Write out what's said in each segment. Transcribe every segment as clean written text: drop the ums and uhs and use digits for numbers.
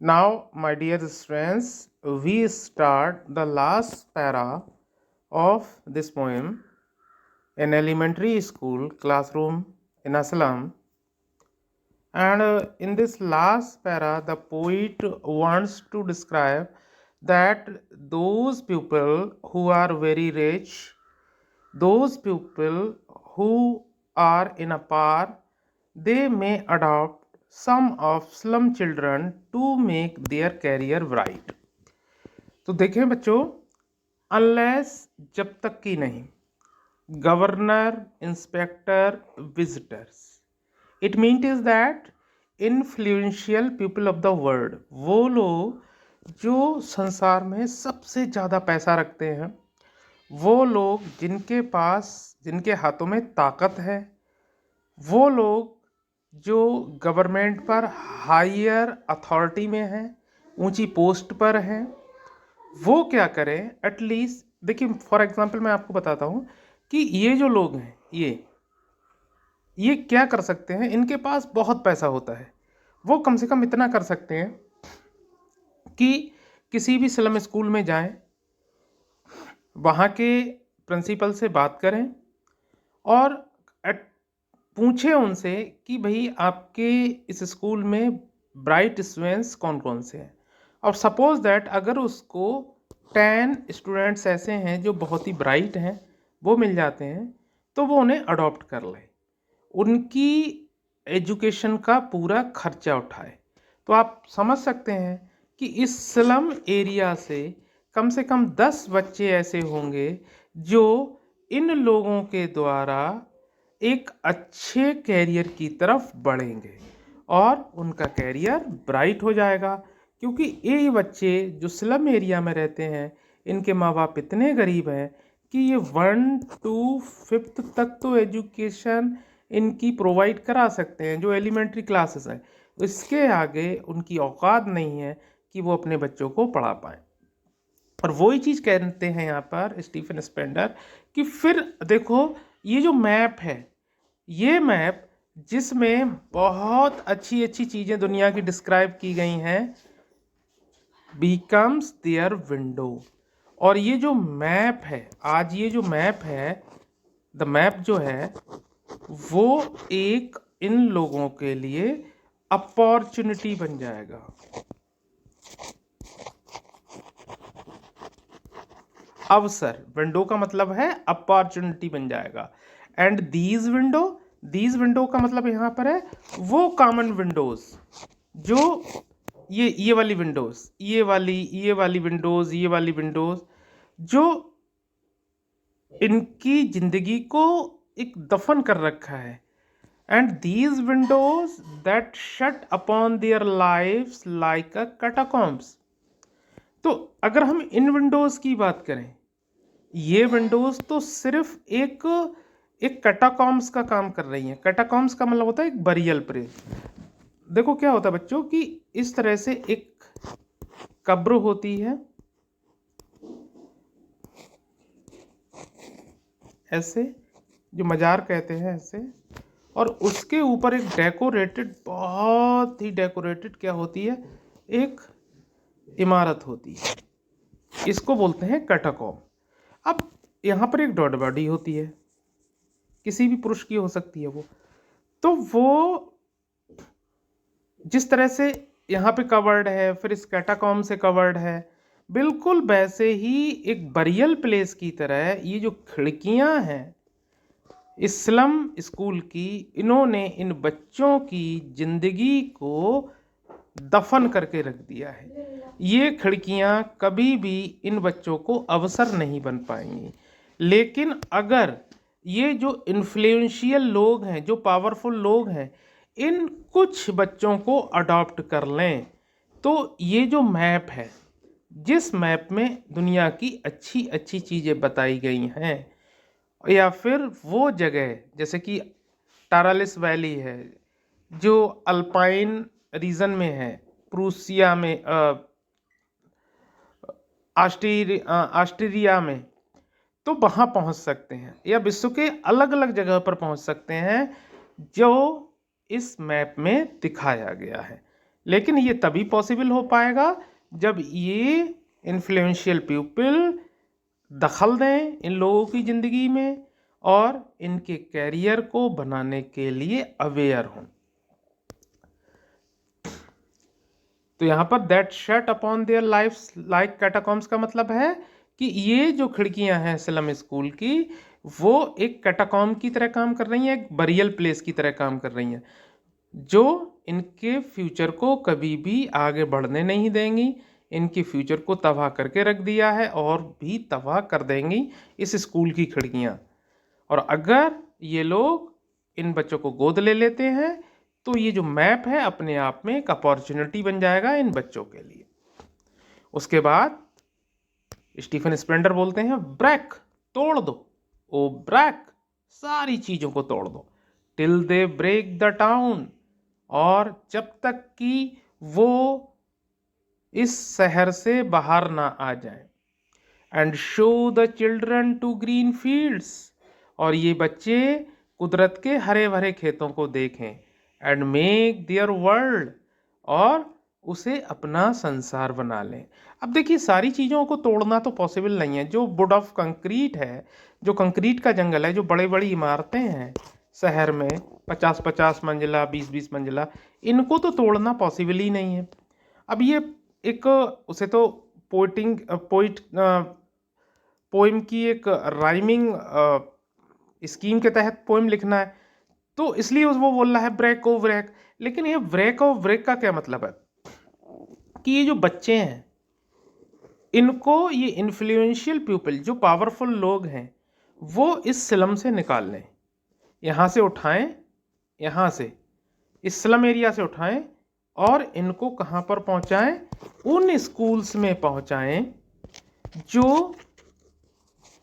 Now, my dear students, we start the last para of this poem. An elementary school classroom in Aslam, and in this last para, the poet wants to describe that those people who are very rich, those people who are in a par, they may adopt some of slum children to make their career bright. तो देखें बच्चों, unless जब तक कि नहीं governor, inspector, visitors, it means is that influential people of the world, वो लोग जो संसार में सबसे ज़्यादा पैसा रखते हैं, वो लोग जिनके हाथों में ताकत है, वो लोग जो गवर्नमेंट पर हायर अथॉरिटी में हैं, ऊंची पोस्ट पर हैं, वो क्या करें एटलीस्ट। देखिए फॉर एग्जांपल मैं आपको बताता हूँ कि ये जो लोग हैं ये क्या कर सकते हैं। इनके पास बहुत पैसा होता है, वो कम से कम इतना कर सकते हैं कि किसी भी स्लम स्कूल में जाएं, वहाँ के प्रिंसिपल से बात करें और पूछें उनसे कि भाई आपके इस स्कूल में ब्राइट स्टूडेंट्स कौन कौन से हैं। और सपोज दैट अगर उसको 10 स्टूडेंट्स ऐसे हैं जो बहुत ही ब्राइट हैं, वो मिल जाते हैं, तो वो उन्हें अडॉप्ट कर ले, उनकी एजुकेशन का पूरा खर्चा उठाए। तो आप समझ सकते हैं कि इस स्लम एरिया से कम 10 बच्चे ऐसे होंगे जो इन लोगों के द्वारा एक अच्छे कैरियर की तरफ बढ़ेंगे और उनका कैरियर ब्राइट हो जाएगा। क्योंकि ये बच्चे जो स्लम एरिया में रहते हैं, इनके माँ बाप इतने गरीब हैं कि ये 1 to 5th तक तो एजुकेशन इनकी प्रोवाइड करा सकते हैं, जो एलिमेंट्री क्लासेस हैं। इसके आगे उनकी औकात नहीं है कि वो अपने बच्चों को पढ़ा पाएँ। और वही चीज़ कहते हैं यहाँ पर स्टीफन स्पेंडर कि फिर देखो ये जो मैप है, ये मैप जिसमें बहुत अच्छी अच्छी चीज़ें दुनिया की डिस्क्राइब की गई हैं, बिकम्स देयर विंडो। और ये जो मैप है, आज ये जो मैप है, द मैप जो है वो एक इन लोगों के लिए अपॉर्चुनिटी बन जाएगा। अवसर, विंडो का मतलब है अपॉर्चुनिटी बन जाएगा। एंड दीज विंडो का मतलब यहाँ पर है वो कॉमन विंडोज, जो ये वाली विंडोज, ये वाली विंडोज जो इनकी जिंदगी को एक दफन कर रखा है। And these windows that shut upon their lives like a catacombs. तो अगर हम इन विंडोज की बात करें, ये विंडोज तो सिर्फ एक कैटाकॉम्ब्स का काम कर रही हैं। कैटाकॉम्ब्स का मतलब होता है एक बरियल प्लेस। देखो क्या होता है बच्चों कि इस तरह से एक कब्र होती है, ऐसे जो मजार कहते हैं ऐसे, और उसके ऊपर एक डेकोरेटेड, बहुत ही डेकोरेटेड क्या होती है, एक इमारत होती है, इसको बोलते हैं कैटाकॉम्ब। अब यहाँ पर एक डेड बॉडी होती है, किसी भी पुरुष की हो सकती है वो, तो वो जिस तरह से यहाँ पे कवर्ड है, फिर इस कैटाकॉम्ब से कवर्ड है, बिल्कुल वैसे ही एक बरियल प्लेस की तरह ये जो खिड़कियाँ हैं इस्लाम स्कूल की, इन्होंने इन बच्चों की जिंदगी को दफन करके रख दिया है। ये खिड़कियाँ कभी भी इन बच्चों को अवसर नहीं बन पाएंगी। लेकिन अगर ये जो इन्फ्लुएंशियल लोग हैं, जो पावरफुल लोग हैं, इन कुछ बच्चों को अडॉप्ट कर लें, तो ये जो मैप है, जिस मैप में दुनिया की अच्छी अच्छी चीज़ें बताई गई हैं, या फिर वो जगह जैसे कि टारालिस वैली है जो अल्पाइन रीजन में है, प्रूसिया में, ऑस्ट्रेलिया में, तो वहाँ पहुँच सकते हैं, या विश्व के अलग अलग जगह पर पहुँच सकते हैं जो इस मैप में दिखाया गया है। लेकिन ये तभी पॉसिबल हो पाएगा जब ये इन्फ्लुएंशियल पीपल दखल दें इन लोगों की ज़िंदगी में और इनके कैरियर को बनाने के लिए अवेयर हों। तो यहाँ पर that shut upon their life like catacombs का मतलब है कि ये जो खिड़कियां हैं स्लम स्कूल की, वो एक कैटाकॉम की तरह काम कर रही हैं, एक बरियल प्लेस की तरह काम कर रही हैं, जो इनके फ्यूचर को कभी भी आगे बढ़ने नहीं देंगी। इनके फ्यूचर को तबाह करके रख दिया है और भी तबाह कर देंगी इस स्कूल की खिड़कियां। और अगर ये लोग इन बच्चों को गोद ले लेते हैं तो ये जो मैप है अपने आप में एक अपॉर्चुनिटी बन जाएगा इन बच्चों के लिए। उसके बाद स्टीफन स्पेंडर बोलते हैं ब्रेक, तोड़ दो, ओ ब्रेक, सारी चीजों को तोड़ दो, till they break the town, और जब तक कि वो इस शहर से बाहर ना आ जाए, and show the children to green fields, और ये बच्चे कुदरत के हरे भरे खेतों को देखें, एंड मेक देयर वर्ल्ड, और उसे अपना संसार बना लें। अब देखिए सारी चीज़ों को तोड़ना तो पॉसिबल नहीं है। जो वुड ऑफ कंक्रीट है, जो कंक्रीट का जंगल है, जो बड़ी बड़ी इमारतें हैं शहर में 50-50 मंजिला, 20-20 मंजिला, इनको तो तोड़ना पॉसिबल ही नहीं है। अब ये एक उसे तो पोइम की एक राइमिंग स्कीम के तहत पोइम लिखना है, तो इसलिए वो बोल रहा है ब्रेक ओ ब्रेक। लेकिन ये ब्रेक ओ ब्रेक का क्या मतलब है कि ये जो बच्चे हैं इनको ये इन्फ्लुएंशियल पीपल, जो पावरफुल लोग हैं, वो इस स्लम से निकाल लें, यहाँ से उठाएं, यहाँ से इस स्लम एरिया से उठाएं और इनको कहाँ पर पहुँचाएं, उन स्कूल्स में पहुँचाएं जो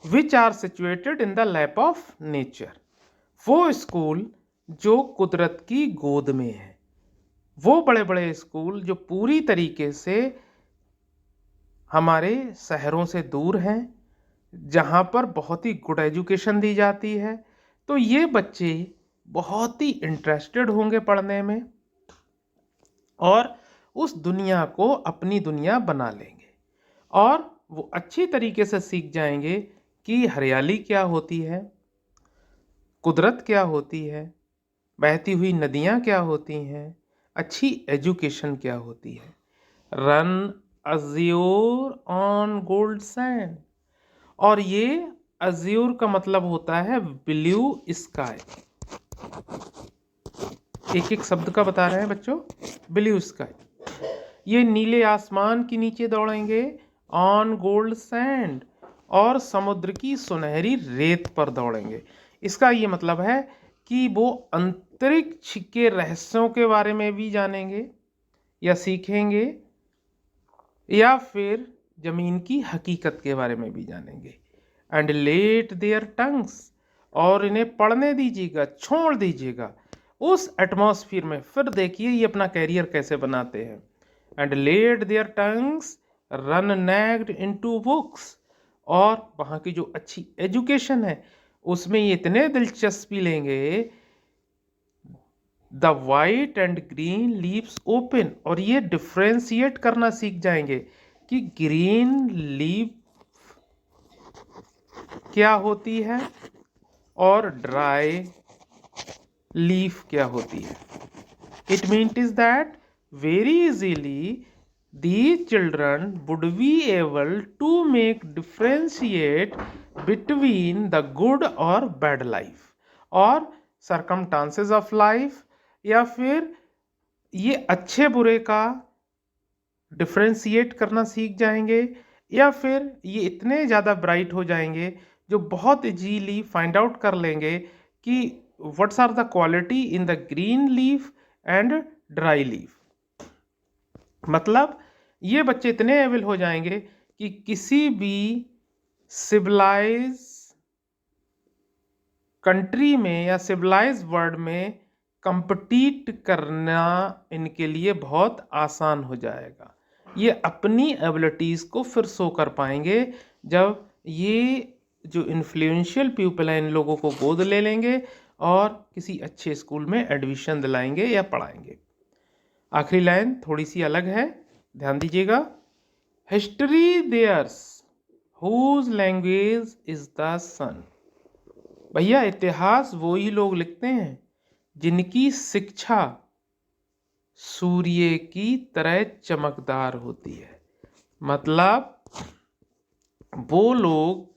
which are situated in the lap of nature. वो स्कूल जो कुदरत की गोद में है, वो बड़े बड़े स्कूल जो पूरी तरीके से हमारे शहरों से दूर हैं, जहाँ पर बहुत ही गुड एजुकेशन दी जाती है, तो ये बच्चे बहुत ही इंटरेस्टेड होंगे पढ़ने में और उस दुनिया को अपनी दुनिया बना लेंगे और वो अच्छी तरीके से सीख जाएंगे कि हरियाली क्या होती है, कुदरत क्या होती है, बहती हुई नदियाँ क्या होती हैं, अच्छी एजुकेशन क्या होती है। Run Azure on gold sand, और ये अज्योर का मतलब होता है ब्लू स्काई। एक एक शब्द का बता रहे हैं बच्चों, ब्लू स्काई। ये नीले आसमान के नीचे दौड़ेंगे, ऑन गोल्ड सैंड, और समुद्र की सुनहरी रेत पर दौड़ेंगे। इसका ये मतलब है कि वो अंतरिक्ष के रहस्यों के बारे में भी जानेंगे या सीखेंगे, या फिर जमीन की हकीकत के बारे में भी जानेंगे। एंड लेट देयर टंग्स, और इन्हें पढ़ने दीजिएगा, छोड़ दीजिएगा उस एटमॉस्फेयर में। फिर देखिए ये अपना कैरियर कैसे बनाते हैं। And let their tongues run naked into books, और वहाँ की जो अच्छी एजुकेशन है उसमें ये इतने दिलचस्पी लेंगे, the white and green leaves open, और ये डिफ्रेंशिएट करना सीख जाएंगे कि ग्रीन लीफ क्या होती है और ड्राई लीफ क्या होती है। It means that very easily these children would be able to make differentiate between the good or bad life और circumstances of life, या फिर ये अच्छे बुरे का डिफ्रेंशिएट करना सीख जाएंगे, या फिर ये इतने ज़्यादा ब्राइट हो जाएंगे जो बहुत इजीली फाइंड आउट कर लेंगे कि what's are the quality in the green leaf and dry leaf. मतलब ये बच्चे इतने एबल हो जाएंगे कि किसी भी सिविलाइज कंट्री में या सिविलाइज वर्ल्ड में कंपटीट करना इनके लिए बहुत आसान हो जाएगा। ये अपनी एबिलिटीज़ को फिर शो कर पाएंगे जब ये जो इन्फ्लुएंशियल पीपल हैं इन लोगों को गोद ले लेंगे और किसी अच्छे स्कूल में एडमिशन दिलाएंगे या पढ़ाएंगे। आखिरी लाइन थोड़ी सी अलग है, ध्यान दीजिएगा। History theirs whose language is the sun. भैया इतिहास वो ही लोग लिखते हैं जिनकी शिक्षा सूर्य की तरह चमकदार होती है। मतलब वो लोग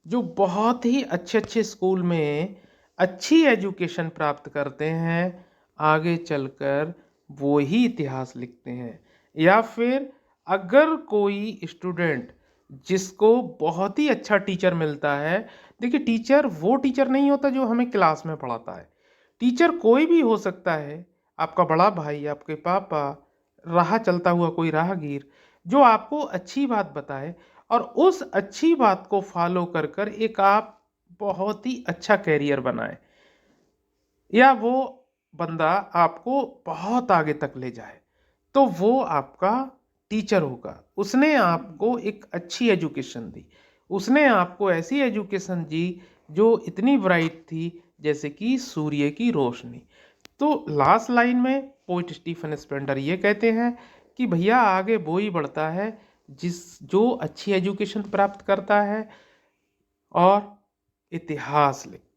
जो बहुत ही अच्छे अच्छे स्कूल में अच्छी एजुकेशन प्राप्त करते हैं, आगे चलकर वो ही इतिहास लिखते हैं। या फिर अगर कोई स्टूडेंट जिसको बहुत ही अच्छा टीचर मिलता है, देखिए टीचर वो टीचर नहीं होता जो हमें क्लास में पढ़ाता है। टीचर कोई भी हो सकता है, आपका बड़ा भाई, आपके पापा, राह चलता हुआ कोई राहगीर, जो आपको अच्छी बात बताए और उस अच्छी बात को फॉलो कर कर एक आप बहुत ही अच्छा कैरियर बनाए, या वो बंदा आपको बहुत आगे तक ले जाए, तो वो आपका टीचर होगा। उसने आपको एक अच्छी एजुकेशन दी, उसने आपको ऐसी एजुकेशन दी जो इतनी ब्राइट थी जैसे कि सूर्य की रोशनी। तो लास्ट लाइन में पोइट स्टीफन स्पेंडर ये कहते हैं कि भैया आगे वो ही बढ़ता है जो अच्छी एजुकेशन प्राप्त करता है और इतिहास लिखता है।